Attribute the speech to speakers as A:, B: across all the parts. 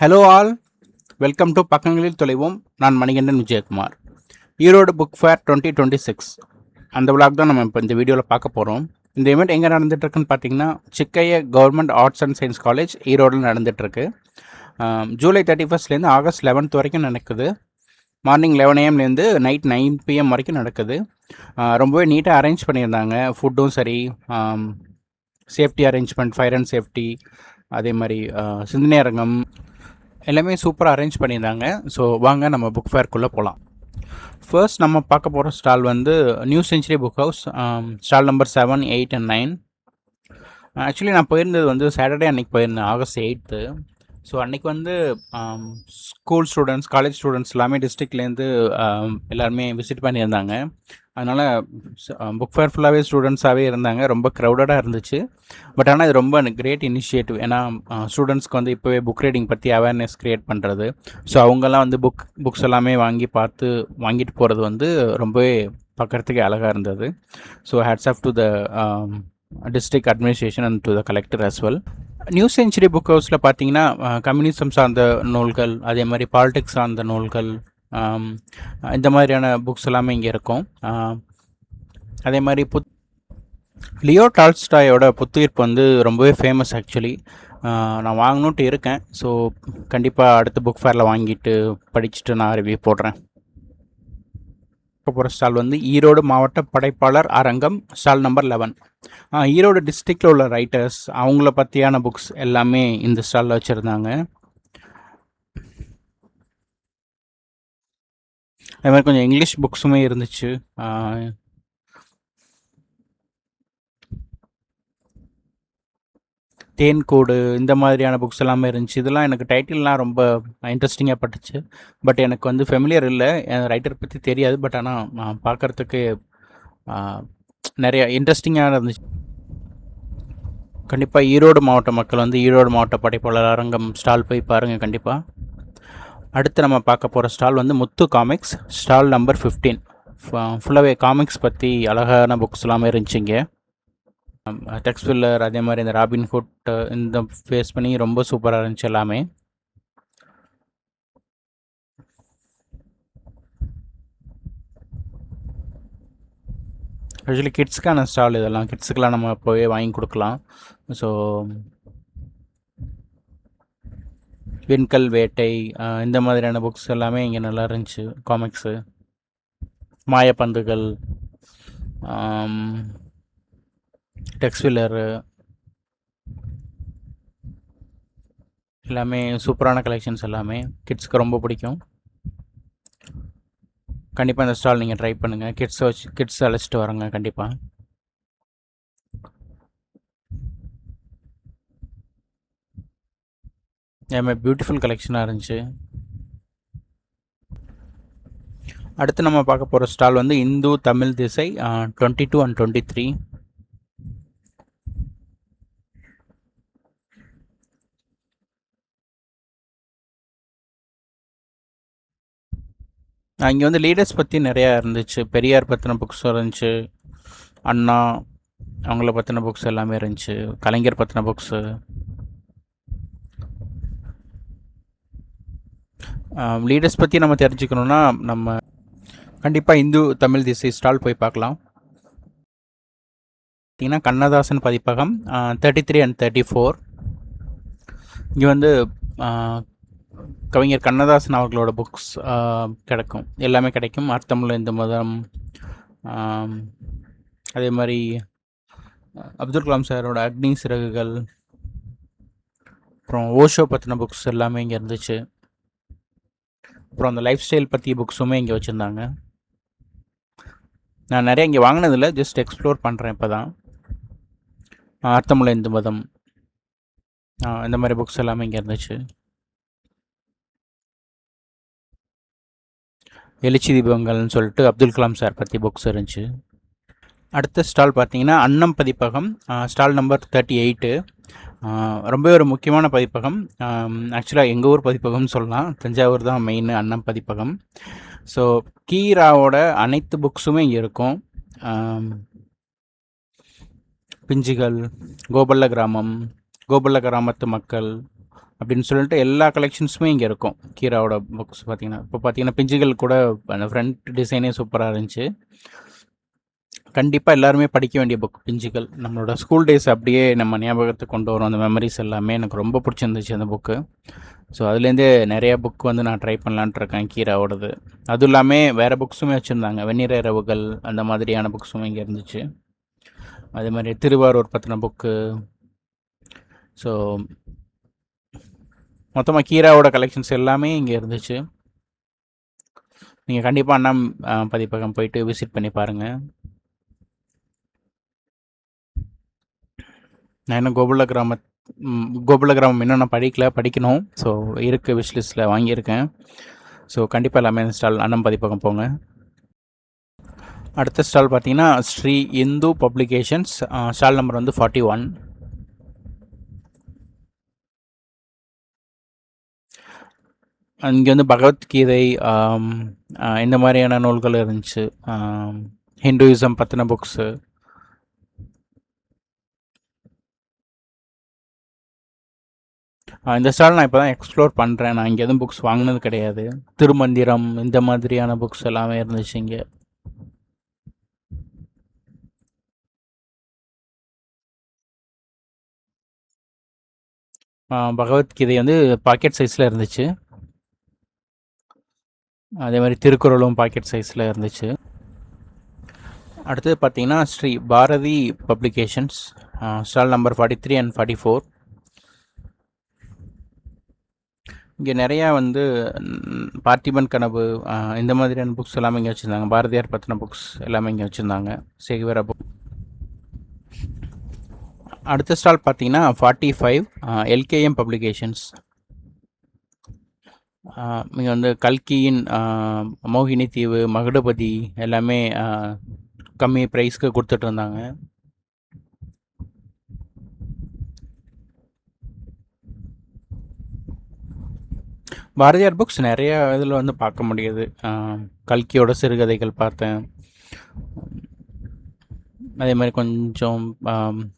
A: Hello all, welcome to பக்கங்களில் தொலைவோம். நான் Manikandan Vijayakumar. Erode book fair 2026 அந்த விழாக் தான் நம்ம இப்போ இந்த வீடியோவில் பார்க்க போகிறோம். இந்த ஈவெண்ட் எங்கே நடந்துகிட்ருக்குன்னு பார்த்தீங்கன்னா, Chikkaiah government arts and science college ஈரோடில் நடந்துகிட்ருக்கு. ஜூலை 31 ஆகஸ்ட் 11 வரைக்கும் நடக்குது. மார்னிங் 11 AM நைட் 9 PM வரைக்கும் நடக்குது. ரொம்பவே நீட்டாக அரேஞ்ச் பண்ணியிருந்தாங்க. ஃபுட்டும் சரி, safety arrangement, fire and safety, அதே மாதிரி சிந்தனை அரங்கம் எல்லாமே சூப்பராக அரேஞ்ச் பண்ணியிருந்தாங்க. ஸோ வாங்க நம்ம புக் ஃபேர்க்குள்ளே போகலாம். ஃபர்ஸ்ட் நம்ம பார்க்க போகிற ஸ்டால் வந்து new century book house, stall number 7, 8 and 9. Actually நான் போயிருந்தது வந்து சாட்டர்டே அன்றைக்கி போயிருந்தேன், ஆகஸ்ட் 8. ஸோ அன்றைக்கி வந்து ஸ்கூல் ஸ்டூடெண்ட்ஸ், காலேஜ் ஸ்டூடெண்ட்ஸ் எல்லாமே டிஸ்ட்ரிக்ட்லேருந்து எல்லாருமே விசிட் பண்ணியிருந்தாங்க. அதனால் புக் ஃபேர் ஃபுல்லாகவே ஸ்டூடெண்ட்ஸாகவே இருந்தாங்க. ரொம்ப க்ரௌடடாக இருந்துச்சு. பட் ஆனால் இது ரொம்ப கிரேட் இனிஷியேட்டிவ். ஏன்னா ஸ்டூடெண்ட்ஸ்க்கு வந்து இப்போவே புக் ரீடிங் பற்றி அவேர்னஸ் க்ரியேட் பண்ணுறது. ஸோ அவங்கெல்லாம் வந்து புக்ஸ் எல்லாமே வாங்கிட்டு போகிறது வந்து ரொம்பவே பார்க்குறதுக்கே அழகாக இருந்தது. So hats off to the district administration and to the collector as well. New century book ஹவுஸில் பார்த்தீங்கன்னா கம்யூனிசம் சார்ந்த நூல்கள், அதே மாதிரி பாலிடிக்ஸ் சார்ந்த நூல்கள், இந்த மாதிரியான புக்ஸ் எல்லாமே இங்கே இருக்கும். அதே மாதிரி லியோ டால்ஸ்டாயோட புத்துயிர்ப்பு வந்து ரொம்பவே ஃபேமஸ். ஆக்சுவலி நான் வாங்கணுன்ட்டு இருக்கேன். ஸோ கண்டிப்பாக அடுத்த புக் ஃபேரில் வாங்கிட்டு படிச்சுட்டு நான் ரிவ்யூ போடுறேன். போகிற ஸ்டால் வந்து ஈரோடு மாவட்ட படைப்பாளர் அரங்கம், ஸ்டால் நம்பர் 11. ஈரோடு டிஸ்ட்ரிக்டில் உள்ள ரைட்டர்ஸ், அவங்கள பற்றியான புக்ஸ் எல்லாமே இந்த ஸ்டாலில் வச்சுருந்தாங்க. அது மாதிரி கொஞ்சம் இங்கிலீஷ் புக்ஸுமே இருந்துச்சு. தேன்கூடு, இந்த மாதிரியான புக்ஸ் எல்லாமே இருந்துச்சு. இதெல்லாம் எனக்கு டைட்டில்லாம் ரொம்ப இன்ட்ரெஸ்டிங்காக பட்டுச்சு. பட் எனக்கு வந்து ஃபெமிலியர் இல்லை, ரைட்டர் பற்றி தெரியாது. பட் ஆனால் பார்க்குறதுக்கு நிறைய இன்ட்ரெஸ்டிங்காக இருந்துச்சு. கண்டிப்பாக ஈரோடு மாவட்ட மக்கள் வந்து ஈரோடு மாவட்ட படைப்பாளர் அரங்கம் ஸ்டால் போய் பாருங்கள் கண்டிப்பாக. அடுத்து நம்ம பார்க்க போகிற ஸ்டால் வந்து முத்து காமிக்ஸ், ஸ்டால் நம்பர் 15. ஃபுல்லாகவே காமிக்ஸ் பற்றி அழகான புக்ஸ் எல்லாமே இருந்துச்சுங்க. டெக்ஸ் ஃபில்லர், அதே மாதிரி இந்த ராபின்ஹுட், இந்த ஃபேஸ் பண்ணி ரொம்ப சூப்பராக இருந்துச்சு எல்லாமே. ஆக்சுவலி கிட்ஸுக்கான ஸ்டால் இதெல்லாம், கிட்ஸுக்கெலாம் நம்ம போய் வாங்கி கொடுக்கலாம். ஸோ விண்கல் வேட்டை, இந்த மாதிரியான புக்ஸ் எல்லாமே இங்கே நல்லா இருந்துச்சு. காமிக்ஸு, மாயப்பந்துகள், டெக்ஸ் ஃபில்லரு, எல்லாமே சூப்பரான கலெக்ஷன்ஸ். எல்லாமே கிட்ஸ்க்கு ரொம்ப பிடிக்கும். கண்டிப்பாக இந்த ஸ்டால் நீங்கள் ட்ரை பண்ணுங்கள். கிட்ஸ் அழைச்சிட்டு வரங்க கண்டிப்பாக. எல்லாமே பியூட்டிஃபுல் கலெக்ஷனாக இருந்துச்சு. அடுத்து நம்ம பார்க்க போகிற ஸ்டால் வந்து இந்து தமிழ் திசை, 22 and 23. இங்கே வந்து லீடர்ஸ் பற்றி நிறையா இருந்துச்சு. பெரியார் பற்றின புக்ஸ் இருந்துச்சு, அண்ணா அவங்கள பற்றின புக்ஸ் எல்லாமே இருந்துச்சு, கலைஞர் பற்றின புக்ஸு. லீடர்ஸ் பற்றி நம்ம தெரிஞ்சுக்கணுன்னா நம்ம கண்டிப்பாக இந்து தமிழ் திசை ஸ்டால் போய் பார்க்கலாம். பார்த்தீங்கன்னா கண்ணதாசன் பதிப்பகம், 33 and 34. இங்கே வந்து கவிஞர் கண்ணதாசன் அவர்களோட புக்ஸ் எல்லாமே கிடைக்கும். அர்த்தமுள்ள இந்த மதம், அதே மாதிரி அப்துல் கலாம் சாரோட அக்னி சிறகுகள், அப்புறம் ஓஷோ பற்றின புக்ஸ் எல்லாமே இங்கே இருந்துச்சு. அப்புறம் அந்த லைஃப் ஸ்டைல் பற்றி புக்ஸுமே இங்கே வச்சுருந்தாங்க. நான் நிறைய இங்கே வாங்கினதில்லை, ஜஸ்ட் எக்ஸ்ப்ளோர் பண்ணுறேன் இப்போ தான். அர்த்தமுள்ள இந்து மதம், இந்த மாதிரி புக்ஸ் எல்லாமே இங்கே இருந்துச்சு. எழுச்சி தீபங்கள்னு சொல்லிட்டு அப்துல் கலாம் சார் பற்றி புக்ஸ் இருந்துச்சு. அடுத்த ஸ்டால் பார்த்தீங்கன்னா அன்னம் பதிப்பகம், ஸ்டால் நம்பர் 38. ரொம்பவே ஒரு முக்கியமான பதிப்பகம். ஆக்சுவலாக எங்கள் ஊர் பதிப்பகம்னு சொல்லலாம். தஞ்சாவூர் தான் மெயின் அன்னம் பதிப்பகம். ஸோ கீராவோட அனைத்து புக்ஸுமே இங்கே இருக்கும். பிஞ்சுகள், கோபல்ல கிராமம், கோபல்ல கிராமத்து மக்கள், அப்படின்னு சொல்லிட்டு எல்லா கலெக்ஷன்ஸுமே இங்கே இருக்கும். கீராவோட புக்ஸ் பார்த்தீங்கன்னா, இப்போ பார்த்தீங்கன்னா பிஞ்சுகள் கூட அந்த ஃப்ரண்ட் டிசைனே சூப்பராக இருந்துச்சு. கண்டிப்பாக எல்லாருமே படிக்க வேண்டிய புக் பிஞ்சுகள். நம்மளோட ஸ்கூல் டேஸ் அப்படியே நம்ம ஞாபகத்துக்கு கொண்டு வரும். அந்த மெமரிஸ் எல்லாமே எனக்கு ரொம்ப பிடிச்சிருந்துச்சு அந்த புக்கு. ஸோ அதுலேருந்தே நிறையா புக் வந்து நான் ட்ரை பண்ணலான்ட்டு இருக்கேன் கீராவோடது. அதுவும் இல்லாமல் வேறு புக்ஸுமே வச்சுருந்தாங்க. வெண்ணிற இரவுகள் அந்த மாதிரியான புக்ஸும் இங்கே இருந்துச்சு. அதே மாதிரி திருவாரூர் பற்றின புக்கு. ஸோ மொத்தமாக கீராவோட கலெக்ஷன்ஸ் எல்லாமே இங்கே இருந்துச்சு. நீங்கள் கண்டிப்பாக அண்ணா பதிப்பகம் போயிட்டு விசிட் பண்ணி பாருங்கள். நான் இன்னும் கோகுல கிராமம் இன்னும் நான் படிக்கணும். ஸோ இருக்குது, விஷ்லிஸ்ட்டில் வாங்கியிருக்கேன். ஸோ கண்டிப்பாக எல்லாமே ஸ்டால் அண்ணன் பதிப்பகம் போங்க. அடுத்த ஸ்டால் பார்த்தீங்கன்னா Sri Hindu publications. Stall number வந்து 41. இங்கே வந்து பகவத்கீதை இந்த மாதிரியான நூல்கள் இருந்துச்சு. ஹிந்துயிசம் பற்றின புக்ஸு. இந்த ஸ்டால் நான் இப்போ தான் எக்ஸ்ப்ளோர் பண்ணுறேன். நான் இங்கே எதுவும் புக்ஸ் வாங்கினது கிடையாது. திருமந்திரம் இந்த மாதிரியான புக்ஸ் எல்லாமே இருந்துச்சு இங்கே. பகவத்கீதை வந்து பாக்கெட் சைஸில் இருந்துச்சு. அதே மாதிரி திருக்குறளும் பாக்கெட் சைஸில் இருந்துச்சு. அடுத்தது பார்த்தீங்கன்னா Sri Bharathi publications. Stall number 43 and 44. இங்கே நிறையா வந்து பார்த்திபன் கனவு இந்த மாதிரியான புக்ஸ் எல்லாமே இங்கே வச்சுருந்தாங்க. பாரதியார் பற்றின புக்ஸ் எல்லாமே இங்கே வச்சுருந்தாங்க. சேகுவேரா புக். அடுத்த ஸ்டால் பார்த்தீங்கன்னா 45 எல்கேஎம் பப்ளிகேஷன்ஸ். இங்கே வந்து கல்கியின் மோகினி தீவு, மகுடபதி எல்லாமே கம்மி ப்ரைஸ்க்கு கொடுத்துட்டு இருந்தாங்க. பாரதியார் புக்ஸ் நிறைய இதில் வந்து பார்க்க முடியுது. கல்கியோட சிறுகதைகள் பார்த்தேன். அதே மாதிரி கொஞ்சம்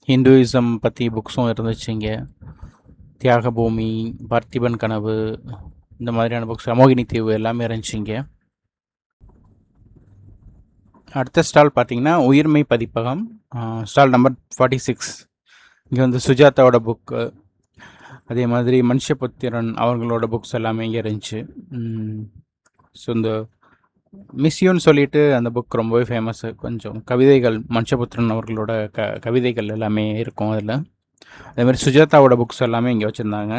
A: ஹிந்துயிசம் பற்றி புக்ஸும் இருந்துச்சு இங்கே. தியாக பூமி, பார்த்திபன் கனவு இந்த மாதிரியான புக்ஸ், மோகினி தீவு எல்லாமே இருந்துச்சு இங்கே. அடுத்த ஸ்டால் பார்த்தீங்கன்னா உயிர்மை பதிப்பகம். Stall number 46. இங்கே வந்து சுஜாதாவோட புக்கு, அதே மாதிரி மனுஷபுத்திரன் அவர்களோட புக்ஸ் எல்லாமே இங்கே இருந்துச்சு. ஸோ இந்த மிஸ்யூன்னு சொல்லிட்டு அந்த புக் ரொம்பவே ஃபேமஸ்ஸு. கொஞ்சம் கவிதைகள், மனுஷபுத்திரன் அவர்களோட கவிதைகள் எல்லாமே இருக்கும் அதில். அதே மாதிரி சுஜாதாவோட புக்ஸ் எல்லாமே இங்கே வச்சுருந்தாங்க.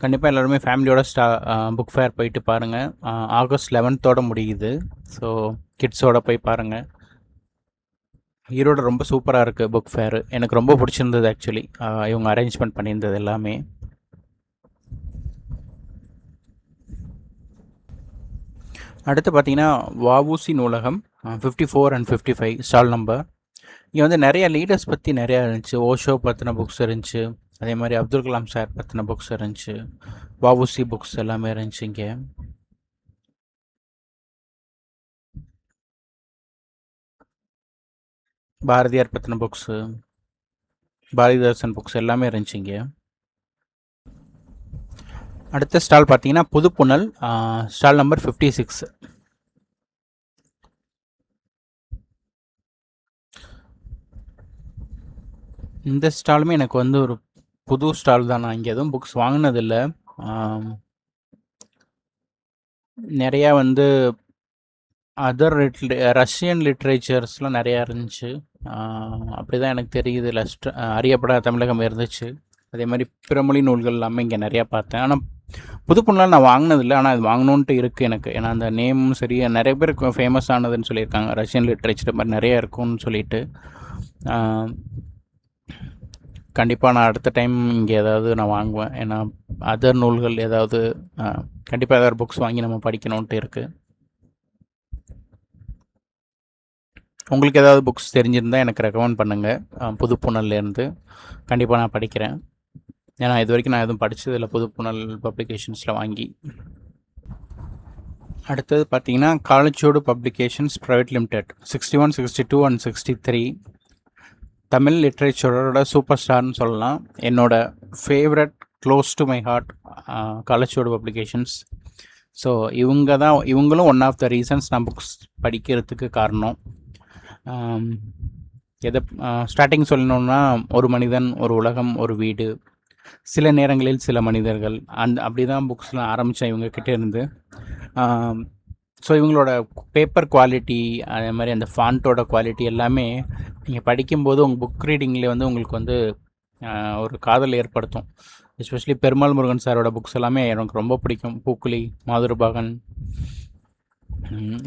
A: கண்டிப்பாக எல்லோருமே ஃபேமிலியோட புக் ஃபேர் போயிட்டு பாருங்கள். ஆகஸ்ட் 11th முடியுது. ஸோ கிட்ஸோட போய் பாருங்கள். ஈரோடு ரொம்ப சூப்பராக இருக்குது புக் ஃபேரு. எனக்கு ரொம்ப பிடிச்சிருந்தது ஆக்சுவலி. இவங்க அரேஞ்ச்மெண்ட் பண்ணியிருந்தது எல்லாமே. அடுத்து பார்த்தீங்கன்னா வஉசி நூலகம் 54 and 55 ஸ்டால் நம்பர். இங்கே வந்து நிறைய லீடர்ஸ் பற்றி நிறையா இருந்துச்சு. ஓஷோ பற்றின புக்ஸ் இருந்துச்சு. அதே மாதிரி அப்துல் கலாம் சார் பற்றின புக்ஸ் இருந்துச்சு. வஉசி புக்ஸ் எல்லாமே இருந்துச்சு இங்கே. பாரதியார் பற்றின புக்ஸு, பாரதிதாசன் புக்ஸ் எல்லாமே இருந்துச்சு இங்கே. அடுத்த ஸ்டால் பார்த்தீங்கன்னா புதுப்புணல். Stall number 56. இந்த ஸ்டாலுமே எனக்கு வந்து ஒரு புது ஸ்டால் தான். நான் இங்கே எதுவும் புக்ஸ் வாங்கினதில்லை. நிறையா வந்து அதர் ரஷ்யன் லிட்ரேச்சர்ஸ்லாம் நிறையா இருந்துச்சு. அப்படி தான் எனக்கு தெரியுது. அறியப்படாத தமிழகம் இருந்துச்சு. அதே மாதிரி பிறமொழி நூல்கள் எல்லாமே இங்கே நிறையா பார்த்தேன். ஆனால் புதுப்புணலாம் நான் வாங்கினதில்லை. ஆனால் அது வாங்கணுன்ட்டு இருக்குது எனக்கு. ஏன்னா அந்த நேமும் சரி, நிறைய பேர் ஃபேமஸ் ஆனதுன்னு சொல்லியிருக்காங்க. ரஷ்யன் லிட்ரேச்சர் மாதிரி நிறையா இருக்கும்னு சொல்லிட்டு. கண்டிப்பாக நான் அடுத்த டைம் இங்கே ஏதாவது நான் வாங்குவேன். ஏன்னா அதர் நூல்கள் ஏதாவது கண்டிப்பாக ஏதாவது புக்ஸ் வாங்கி நம்ம படிக்கணுன்ட்டு இருக்குது. உங்களுக்கு ஏதாவது புக்ஸ் தெரிஞ்சிருந்தால் எனக்கு ரெக்கமெண்ட் பண்ணுங்கள். புதுப்புணல்லேருந்து கண்டிப்பாக நான் படிக்கிறேன். ஏன்னா இது வரைக்கும் நான் எதுவும் படித்ததில்லை புதுப்புணல் பப்ளிகேஷன்ஸில் வாங்கி. அடுத்தது பார்த்தீங்கன்னா காலச்சுவடு பப்ளிகேஷன்ஸ் ப்ரைவேட் லிமிடெட் 61, 62 அண்ட் 63 தமிழ் லிட்ரேச்சரோட சூப்பர் ஸ்டார்னு சொல்லலாம். என்னோட favourite close to my heart Kalachuvadu publications. So இவங்களும் ஒன் ஆஃப் த ரீசன்ஸ் நான் புக்ஸ் படிக்கிறதுக்கு காரணம். எதை ஸ்டார்டிங் சொல்லணுன்னா, ஒரு மனிதன், ஒரு உலகம், ஒரு வீடு, சில நேரங்களில் சில மனிதர்கள், அப்படி தான் புக்ஸ்லாம் ஆரம்பித்தேன் இவங்கக்கிட்ட இருந்து. ஸோ இவங்களோட பேப்பர் குவாலிட்டி, அதே மாதிரி அந்த ஃபாண்ட்டோட குவாலிட்டி எல்லாமே நீங்கள் படிக்கும்போது உங்கள் புக் ரீடிங்லேயே வந்து உங்களுக்கு வந்து ஒரு காதல் ஏற்படுத்தும். எஸ்பெஷலி பெருமாள் முருகன் சாரோட புக்ஸ் எல்லாமே எனக்கு ரொம்ப பிடிக்கும். Pookkuzhi, Madhorubhagan,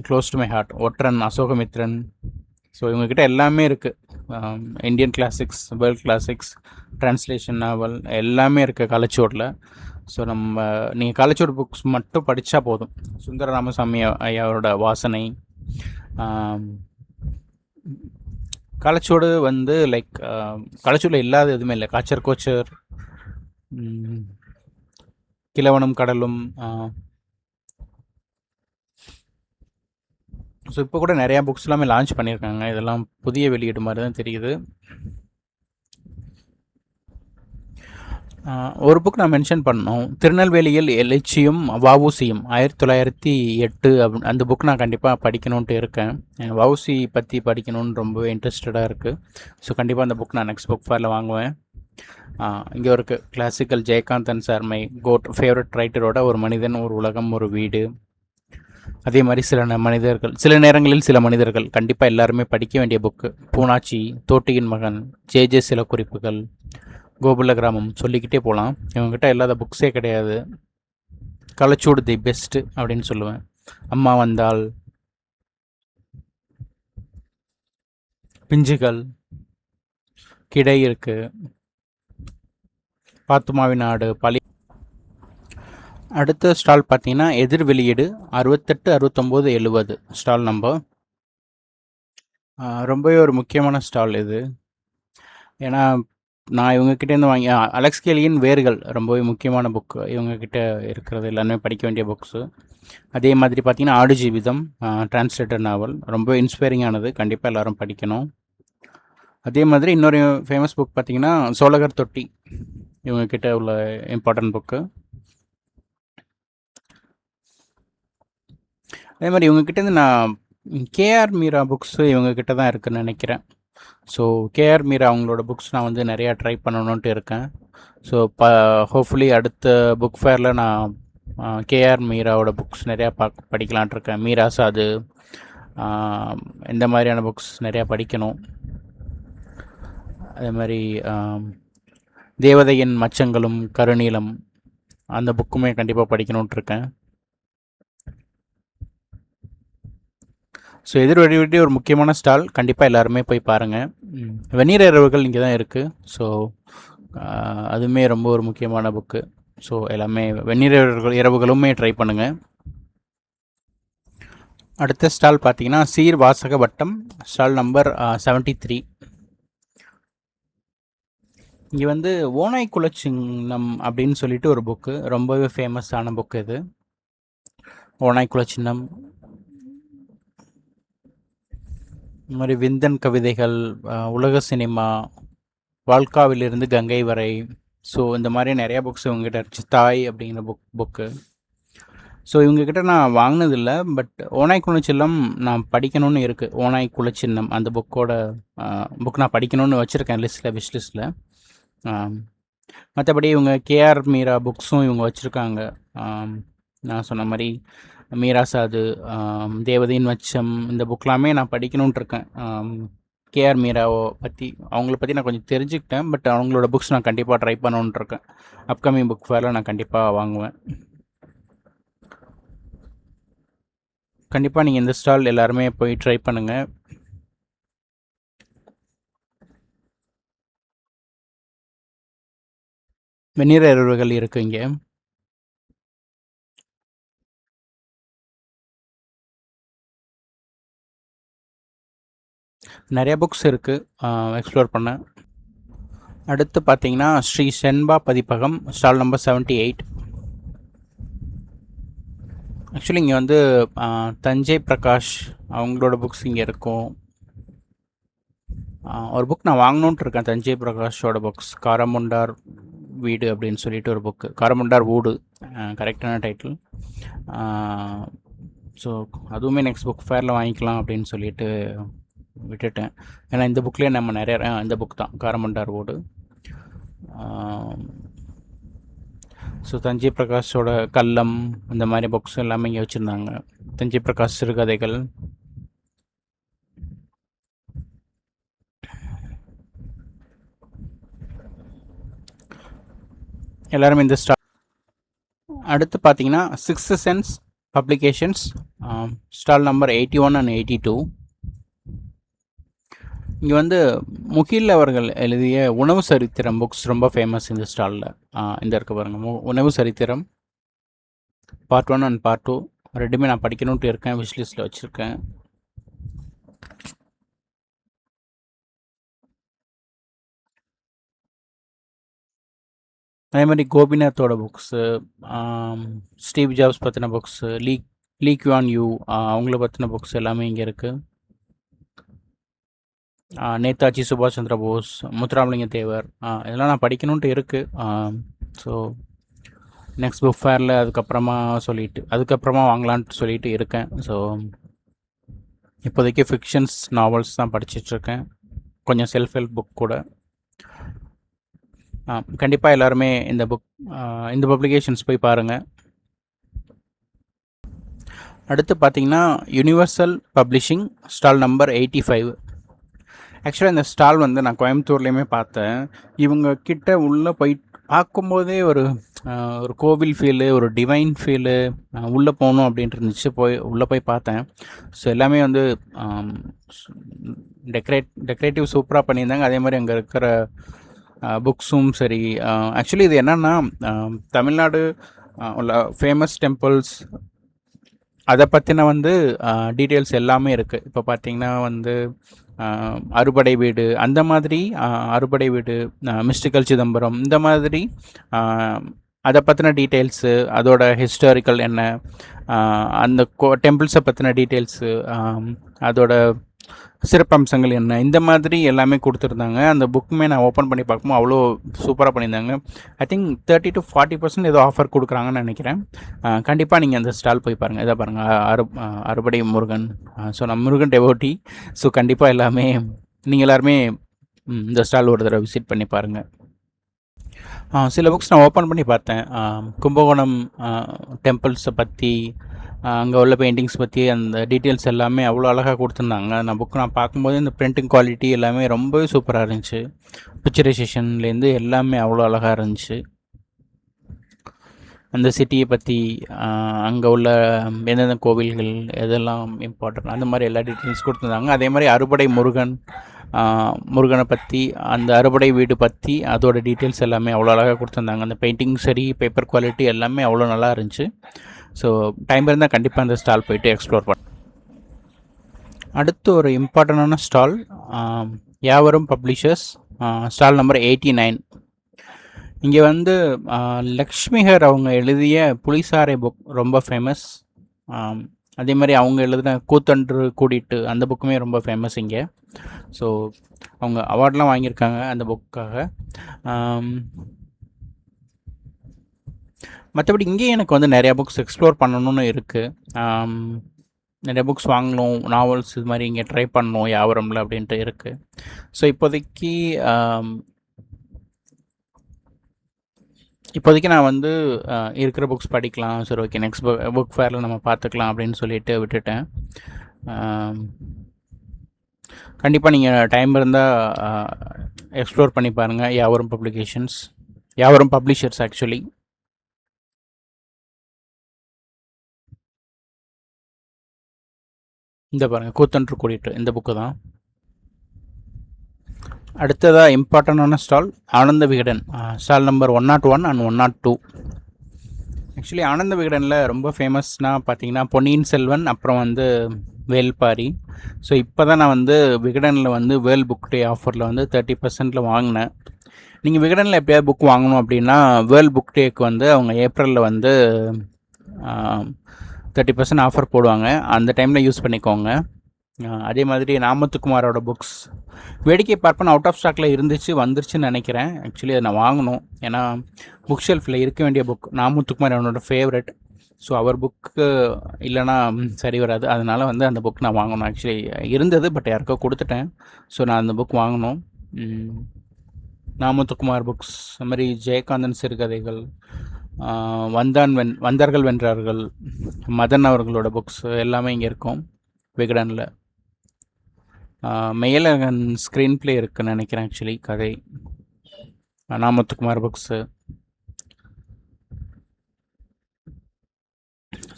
A: close to my heart, Otran, Ashokamitran. So இவங்கக்கிட்ட எல்லாமே இருக்குது. Indian classics, world classics, translation novel எல்லாமே இருக்குது காலச்சுவடில். ஸோ நீங்கள் காலச்சுவடு புக்ஸ் மட்டும் படித்தா போதும். சுந்தர ராமசாமி ஐயாவோட வாசனை, காலச்சுவடு வந்து லைக் காலச்சுவடில் இல்லாத எதுவுமே இல்லை. காச்சர் கோச்சர், கிழவனும் கடலும். ஸோ இப்போ கூட நிறையா புக்ஸ் எல்லாமே லான்ச் பண்ணியிருக்காங்க. இதெல்லாம் புதிய வெளியீடு மாதிரி தான் தெரியுது. ஒரு புக் நான் மென்ஷன் பண்ணோம், திருநெல்வேலியில் எழுச்சியும் வஉசியும் 1908. அந்த புக் நான் கண்டிப்பாக படிக்கணுன்ட்டு இருக்கேன். வஉசி பற்றி படிக்கணுன்னு ரொம்பவே இன்ட்ரெஸ்டடாக இருக்குது. ஸோ கண்டிப்பாக அந்த புக் நான் நெக்ஸ்ட் புக் ஃபேரில் வாங்குவேன். இங்கே இருக்குது classical Jayakanthan sir, my goat favourite ரைட்டரோட ஒரு மனிதன், ஒரு உலகம், ஒரு வீடு. அதே மாதிரி சில நேரங்களில் சில மனிதர்கள் கண்டிப்பாக எல்லாருமே படிக்க வேண்டிய புக்கு. பூனாச்சி, தோட்டியின் மகன், ஜே சில குறிப்புகள், கோகுல கிராமம், சொல்லிக்கிட்டே போகலாம். இவங்ககிட்ட இல்லாத புக்ஸே கிடையாது. காலச்சுவடு தி பெஸ்ட்டு அப்படின்னு சொல்லுவேன். அம்மா வந்தால், பிஞ்சுகள், கிடை இருக்கு, பாத்துமாவின் நாடு, பழி. அடுத்த ஸ்டால் பார்த்தீங்கன்னா எதிர் வெளியீடு 68, 69, 70 ஸ்டால் நம்பர். ரொம்பவே ஒரு முக்கியமான ஸ்டால் இது. ஏன்னா நான் இவங்ககிட்டேருந்து வாங்கி அலெக்ஸ் கேலியின் வேர்கள் ரொம்பவே முக்கியமான புக்கு. இவங்கக்கிட்ட இருக்கிறது எல்லாமே படிக்க வேண்டிய புக்ஸு. அதே மாதிரி பார்த்திங்கன்னா ஆடு ஜீவிதம், டிரான்ஸ்லேட்டர் நாவல், ரொம்ப இன்ஸ்பைரிங்கானது, கண்டிப்பாக எல்லோரும் படிக்கணும். அதே மாதிரி இன்னொரு ஃபேமஸ் புக் பார்த்திங்கன்னா சோழகர் தொட்டி, இவங்கக்கிட்ட உள்ள இம்பார்ட்டன்ட் புக்கு. அதே மாதிரி இவங்கக்கிட்டேருந்து நான் கேஆர் மீரா புக்ஸு இவங்கக்கிட்ட தான் இருக்குதுன்னு நினைக்கிறேன். ஸோ கேஆர் மீரா அவங்களோட புக்ஸ் நான் வந்து நிறையா ட்ரை பண்ணணுன்ட்டு இருக்கேன். ஸோ ஹோப்ஃபுல்லி அடுத்த புக் ஃபேரில் நான் கேஆர் மீராவோட புக்ஸ் நிறையா படிக்கலான்ட்டு இருக்கேன். மீரா சாது, இந்த மாதிரியான புக்ஸ் நிறையா படிக்கணும். அதே மாதிரி தேவதையின் மச்சங்களும் கருநீலம், அந்த புக்குமே கண்டிப்பாக படிக்கணுன்ட்டு இருக்கேன். ஸோ எதிர் வெளியீடு ஒரு முக்கியமான ஸ்டால், கண்டிப்பாக எல்லாருமே போய் பாருங்கள். வெந்நீர் இரவுகள் இங்கே தான் இருக்குது. ஸோ அதுவுமே ரொம்ப ஒரு முக்கியமான புக்கு. ஸோ எல்லாமே வெந்நீர் இரவுகளுமே ட்ரை பண்ணுங்கள். அடுத்த ஸ்டால் பார்த்தீங்கன்னா சீர் வாசக வட்டம், ஸ்டால் நம்பர் 73. இங்கே வந்து ஓனாய் குலச்சின்னம் அப்படின்னு சொல்லிட்டு ஒரு புக்கு, ரொம்பவே ஃபேமஸான புக்கு இது. ஓனாய் குலச்சின்னம், இந்த மாதிரி விந்தன் கவிதைகள், உலக சினிமா, வாழ்க்காவிலிருந்து கங்கை வரை. ஸோ இந்த மாதிரி நிறையா புக்ஸ் இவங்ககிட்ட இருந்துச்சு. தாய் அப்படிங்கிற புக்கு. ஸோ இவங்ககிட்ட நான் வாங்கினதில்லை, பட் ஓனாய் குலச்சின்னம் நான் படிக்கணும்னு இருக்குது. ஓனாய் குலச்சின்னம் அந்த புக்கோட புக் நான் படிக்கணும்னு வச்சுருக்கேன் விஷ் லிஸ்ட்டில். மற்றபடி இவங்க கேஆர் மீரா புக்ஸும் இவங்க வச்சுருக்காங்க. நான் சொன்ன மாதிரி மீரா சாது, தேவதையின் மச்சம், இந்த புக்லாமே நான் படிக்கணுன்ட்டு இருக்கேன். கேஆர் மீராவை பற்றி, அவங்கள பற்றி நான் கொஞ்சம் தெரிஞ்சுக்கிட்டேன், பட் அவங்களோட புக்ஸ் நான் கண்டிப்பாக ட்ரை பண்ணணுன்ட்டு இருக்கேன். அப்கமிங் புக் ஃபேரில் நான் கண்டிப்பாக வாங்குவேன். கண்டிப்பாக நீங்கள் இந்த ஸ்டால் எல்லாருமே போய் ட்ரை பண்ணுங்கள். வெந்நீர் இரவுகள் இருக்குது இங்கே. நிறைய புக்ஸ் இருக்குது எக்ஸ்ப்ளோர் பண்ண. அடுத்து பார்த்தீங்கன்னா ஸ்ரீ சென்பா பதிப்பகம், ஸ்டால் நம்பர் 78. ஆக்சுவலி இங்கே வந்து தஞ்சை பிரகாஷ் அவங்களோட புக்ஸ் இங்கே இருக்கும். ஒரு புக் நான் வாங்கணுன்ட்டு இருக்கேன், தஞ்சை பிரகாஷோட புக்ஸ். காரமுண்டார் வீடு அப்படின்னு சொல்லிட்டு ஒரு புக்கு, காரமுண்டார் வீடு கரெக்டான டைட்டில். ஸோ அதுவுமே நெக்ஸ்ட் புக் ஃபேரில் வாங்கிக்கலாம் அப்படின்னு சொல்லிட்டு விட்டுட்டேன். ஏன்னா இந்த புக்லேயே நம்ம நிறைய இந்த புக் தான், காரமுண்டார் வீடு. ஸோ தஞ்சை பிரகாஷோட கல்லம் இந்த மாதிரி புக்ஸ் எல்லாமே இங்கே வச்சுருந்தாங்க. தஞ்சை பிரகாஷ் சிறுகதைகள். எல்லாருமே இந்த ஸ்டால். அடுத்து பார்த்தீங்கன்னா sixth sense publications, stall number 81 and 82. இங்கே வந்து முகில் அவர்கள் எழுதிய உணவு சரித்திரம் புக்ஸ் ரொம்ப ஃபேமஸ் இந்த ஸ்டாலில். இந்த இருக்க பாருங்கள், உணவு சரித்திரம் பார்ட் 1 and பார்ட் 2 ரெண்டுமே நான் படிக்கணுன்ட்டு இருக்கேன், விஷ்லிஸ்ட்டில் வச்சுருக்கேன். அதே மாதிரி கோபிநாத்தோட புக்ஸு, ஸ்டீவ் ஜாப்ஸ் பற்றின புக்ஸு, லீ குவான் யூ அவங்கள பற்றின புக்ஸ் எல்லாமே இங்கே இருக்குது. நேதாஜி சுபாஷ் சந்திர போஸ், முத்துராமலிங்க தேவர், இதெல்லாம் நான் படிக்கணுன்ட்டு இருக்குது. ஸோ நெக்ஸ்ட் புக் ஃபேரில் அதுக்கப்புறமா வாங்கலான்ட்டு சொல்லிட்டு இருக்கேன். ஸோ இப்போதைக்கு ஃபிக்ஷன்ஸ் நாவல்ஸ் தான் படிச்சிட்ருக்கேன், கொஞ்சம் செல்ஃப் ஹெல்ப் புக் கூட. கண்டிப்பாக எல்லாருமே இந்த பப்ளிகேஷன்ஸ் போய் பாருங்கள். அடுத்து பார்த்தீங்கன்னா யூனிவர்சல் பப்ளிஷிங் ஸ்டால் நம்பர் 85. ஆக்சுவலாக இந்த ஸ்டால் வந்து நான் கோயம்புத்தூர்லேயுமே பார்த்தேன். இவங்க கிட்ட உள்ளே போய் பார்க்கும்போதே ஒரு கோவில் ஃபீலு, ஒரு டிவைன் ஃபீலு, உள்ளே போகணும் அப்படின்ட்டு இருந்துச்சு. உள்ளே போய் பார்த்தேன். ஸோ எல்லாமே வந்து டெக்கரேட்டிவ் சூப்பராக பண்ணியிருந்தாங்க. அதே மாதிரி அங்கே இருக்கிற புக்ஸும் சரி. ஆக்சுவலி இது என்னென்னா தமிழ்நாடு உள்ள ஃபேமஸ் டெம்பிள்ஸ் அதை பற்றின வந்து டீட்டெயில்ஸ் எல்லாமே இருக்குது. இப்போ பார்த்திங்கன்னா வந்து அறுபடை வீடு, அந்த மாதிரி அறுபடை வீடு, மிஸ்டிக்கல் சிதம்பரம், இந்த மாதிரி அதை பற்றின டீட்டெயில்ஸு, அதோட ஹிஸ்டாரிக்கல் என்ன, அந்த டெம்பிள்ஸை பற்றின டீட்டெயில்ஸு, அதோட சிறப்பம்சங்கள் என்ன, இந்த மாதிரி எல்லாமே கொடுத்துருந்தாங்க. அந்த புக்குமே நான் ஓப்பன் பண்ணி பார்க்கும்போது அவ்வளோ சூப்பராக பண்ணியிருந்தாங்க. ஐ திங்க் 30 to 40% ஏதோ ஆஃபர் கொடுக்குறாங்கன்னு நினைக்கிறேன். கண்டிப்பாக நீங்கள் அந்த ஸ்டால் போய் பாருங்கள். இதை பாருங்கள், அறுபடை முருகன். ஸோ நான் முருகன் டெவோட்டி. ஸோ கண்டிப்பாக நீங்கள் எல்லாருமே இந்த ஸ்டால் ஒரு தடவை விசிட் பண்ணி பாருங்கள். சில புக்ஸ் நான் ஓப்பன் பண்ணி பார்த்தேன். கும்பகோணம் டெம்பிள்ஸை பற்றி, அங்கே உள்ள பெயிண்டிங்ஸ் பற்றி அந்த டீட்டெயில்ஸ் எல்லாமே அவ்வளோ அழகாக கொடுத்துருந்தாங்க. நான் பார்க்கும்போது இந்த பிரிண்டிங் குவாலிட்டி எல்லாமே ரொம்பவே சூப்பராக இருந்துச்சு. பிக்சரைசேஷன்லேருந்து எல்லாமே அவ்வளோ அழகாக இருந்துச்சு. அந்த சிட்டியை பற்றி, அங்கே உள்ள எந்தெந்த கோவில்கள் எதெல்லாம் இம்பார்ட்டன்ட், அந்த மாதிரி எல்லா டீட்டெயில்ஸ் கொடுத்துருந்தாங்க. அதே மாதிரி அறுபடை முருகனை பற்றி, அந்த அறுபடை வீடு பற்றி அதோட டீட்டெயில்ஸ் எல்லாமே அவ்வளோ அழகாக கொடுத்துருந்தாங்க. அந்த பெயிண்டிங் சரி, பேப்பர் குவாலிட்டி எல்லாமே அவ்வளோ நல்லா இருந்துச்சு. ஸோ டைம் இருந்தால் கண்டிப்பாக அந்த ஸ்டால் போயிட்டு எக்ஸ்ப்ளோர் பண்ண. அடுத்து ஒரு இம்பார்ட்டண்டான ஸ்டால், யாவரும் பப்ளிஷர்ஸ், ஸ்டால் நம்பர் 89. இங்கே வந்து லக்ஷ்மிகர் அவங்க எழுதிய புலிசாரை புக் ரொம்ப ஃபேமஸ். அதே மாதிரி அவங்க எழுதின கூத்தன்று கூடிட்டு அந்த புக்குமே ரொம்ப ஃபேமஸ் இங்கே. ஸோ அவங்க அவார்ட்லாம் வாங்கியிருக்காங்க அந்த புக்காக. மற்றபடி இங்கேயும் எனக்கு வந்து நிறையா புக்ஸ் எக்ஸ்ப்ளோர் பண்ணணும்னு இருக்குது. நிறைய புக்ஸ் வாங்கணும், நாவல்ஸ் இது மாதிரி இங்கே ட்ரை பண்ணணும் யாவரம்ல அப்படின்ட்டு இருக்குது. ஸோ இப்போதைக்கு நான் வந்து இருக்கிற புக்ஸ் படிக்கலாம். சரி, ஓகே, நெக்ஸ்ட் புக் ஃபேரில் நம்ம பார்த்துக்கலாம் அப்படின்னு சொல்லிட்டு விட்டுட்டேன். கண்டிப்பாக நீங்கள் டைம் இருந்தால் எக்ஸ்ப்ளோர் பண்ணி பாருங்கள் யாவரும் பப்ளிஷர்ஸ். ஆக்சுவலி இந்த பாருங்கள், கூத்தன்று கூடிட்டு இந்த புக்கு தான். அடுத்ததாக இம்பார்ட்டண்டான stall Ananda Vikatan, stall number 101 and 102. Actually ஆனந்த விகடனில் ரொம்ப ஃபேமஸ்னால் பார்த்தீங்கன்னா பொன்னியின் செல்வன், அப்புறம் வந்து வேல்பாரி. ஸோ இப்போ தான் நான் வந்து விகடனில் வந்து வேர்ல்ட் புக் டே ஆஃபரில் வந்து 30% வாங்கினேன். நீங்கள் விகடனில் எப்போயாவது புக் வாங்கணும் அப்படின்னா வேர்ல்ட் புக் டேக்கு வந்து அவங்க ஏப்ரலில் வந்து 30% ஆஃபர் போடுவாங்க, அந்த டைமில் யூஸ் பண்ணிக்கோங்க. அதே மாதிரி நாமத்துக்குமாரோட புக்ஸ் வேடிக்கை பார்ப்பன் அவுட் ஆஃப் ஸ்டாக்கில் இருந்துச்சு, வந்துருச்சுன்னு நினைக்கிறேன். ஆக்சுவலி அதை நான் வாங்கணும், ஏன்னா புக் ஷெல்ஃபில் இருக்க வேண்டிய புக். நாமத்துக்குமார் என்னோட ஃபேவரட். ஸோ அவர் புக்கு இல்லைனா சரி வராது. அதனால் வந்து அந்த புக் நான் வாங்கணும். ஆக்சுவலி இருந்தது, பட் யாருக்கோ கொடுத்துட்டேன். ஸோ நான் அந்த புக் வாங்கணும். நாமத்துக்குமார் புக்ஸ், அது மாதிரி ஜெயகாந்தன் சிறுகதைகள், வந்தார்கள் வென்றார்கள், மதன் அவர்களோட புக்ஸ் எல்லாமே இங்கே இருக்கும் விகடனில். மெய்யழகன் ஸ்க்ரீன் ப்ளே இருக்குன்னு நினைக்கிறேன். ஆக்சுவலி கதை நாமத்துக்குமார் புக்ஸு.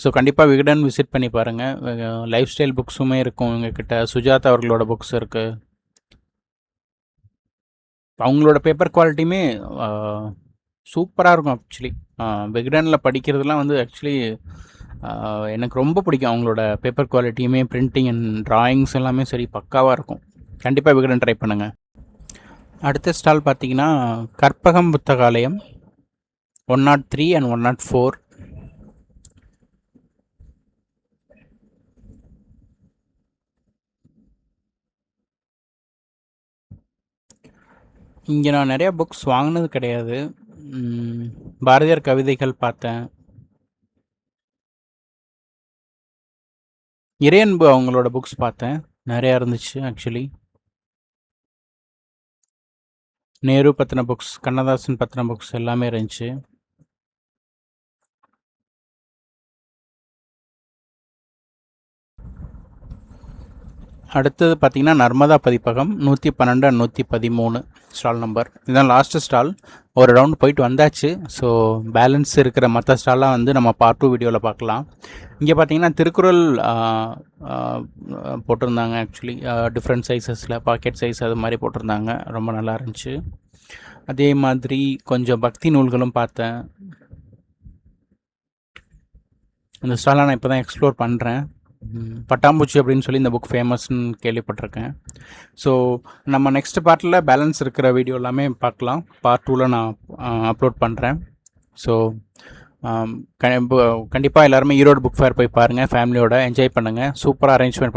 A: ஸோ கண்டிப்பாக விகடன் விசிட் பண்ணி பாருங்கள். லைஃப் ஸ்டைல் புக்ஸுமே இருக்கும் எங்ககிட்ட. சுஜாதா அவர்களோட புக்ஸ் இருக்குது. அவங்களோட பேப்பர் குவாலிட்டியுமே சூப்பராக இருக்கும். ஆக்சுவலி விகடனில் படிக்கிறதுலாம் வந்து ஆக்சுவலி எனக்கு ரொம்ப பிடிக்கும். அவங்களோட பேப்பர் குவாலிட்டியுமே, பிரிண்டிங் அண்ட் ட்ராயிங்ஸ் எல்லாமே சரி பக்காவாக இருக்கும். கண்டிப்பாக விகடன் ட்ரை பண்ணுங்கள். அடுத்த ஸ்டால் பார்த்தீங்கன்னா கற்பகம் புத்தகாலயம் 103 அண்ட் 104. இங்கே நான் நிறையா புக்ஸ் வாங்கினது கிடையாது. பாரதியார் கவிதைகள் பார்த்தேன். இறையன்பு அவங்களோட புக்ஸ் பார்த்தேன், நிறையா இருந்துச்சு. ஆக்சுவலி நேரு பற்றின புக்ஸ், கண்ணதாசன் பற்றின புக்ஸ் எல்லாமே இருந்துச்சு. அடுத்தது பார்த்திங்கன்னா நர்மதா பதிப்பகம் 112 and 113 ஸ்டால் நம்பர். இதுதான் லாஸ்ட்டு ஸ்டால். ஒரு ரவுண்ட் போயிட்டு வந்தாச்சு. ஸோ பேலன்ஸ் இருக்கிற மற்ற ஸ்டால்லாம் வந்து நம்ம பார்ட் 2 வீடியோவில் பார்க்கலாம். இங்கே பார்த்தீங்கன்னா திருக்குறள் போட்டிருந்தாங்க. ஆக்சுவலி டிஃப்ரெண்ட் சைஸஸில் பாக்கெட் சைஸ் அது மாதிரி போட்டிருந்தாங்க, ரொம்ப நல்லா இருந்துச்சு. அதே மாதிரி கொஞ்சம் பக்தி நூல்களும் பார்த்தேன். இந்த ஸ்டாலை நான் இப்போ தான் எக்ஸ்ப்ளோர் பண்ணுறேன். பட்டாம்பூச்சி அப்படின்னு சொல்லி இந்த புக் ஃபேமஸ்ன்னு கேள்விப்பட்டிருக்கேன். ஸோ நம்ம நெக்ஸ்ட் பார்ட்டில் பேலன்ஸ் இருக்கிற வீடியோ எல்லாமே பார்க்கலாம். பார்ட் 2ல் நான் அப்லோட் பண்ணுறேன். ஸோ கண்டிப்பாக எல்லாருமே ஈரோடு புக் ஃபேர் போய் பாருங்கள், ஃபேமிலியோட என்ஜாய் பண்ணுங்கள். சூப்பராக அரேஞ்ச்மெண்ட்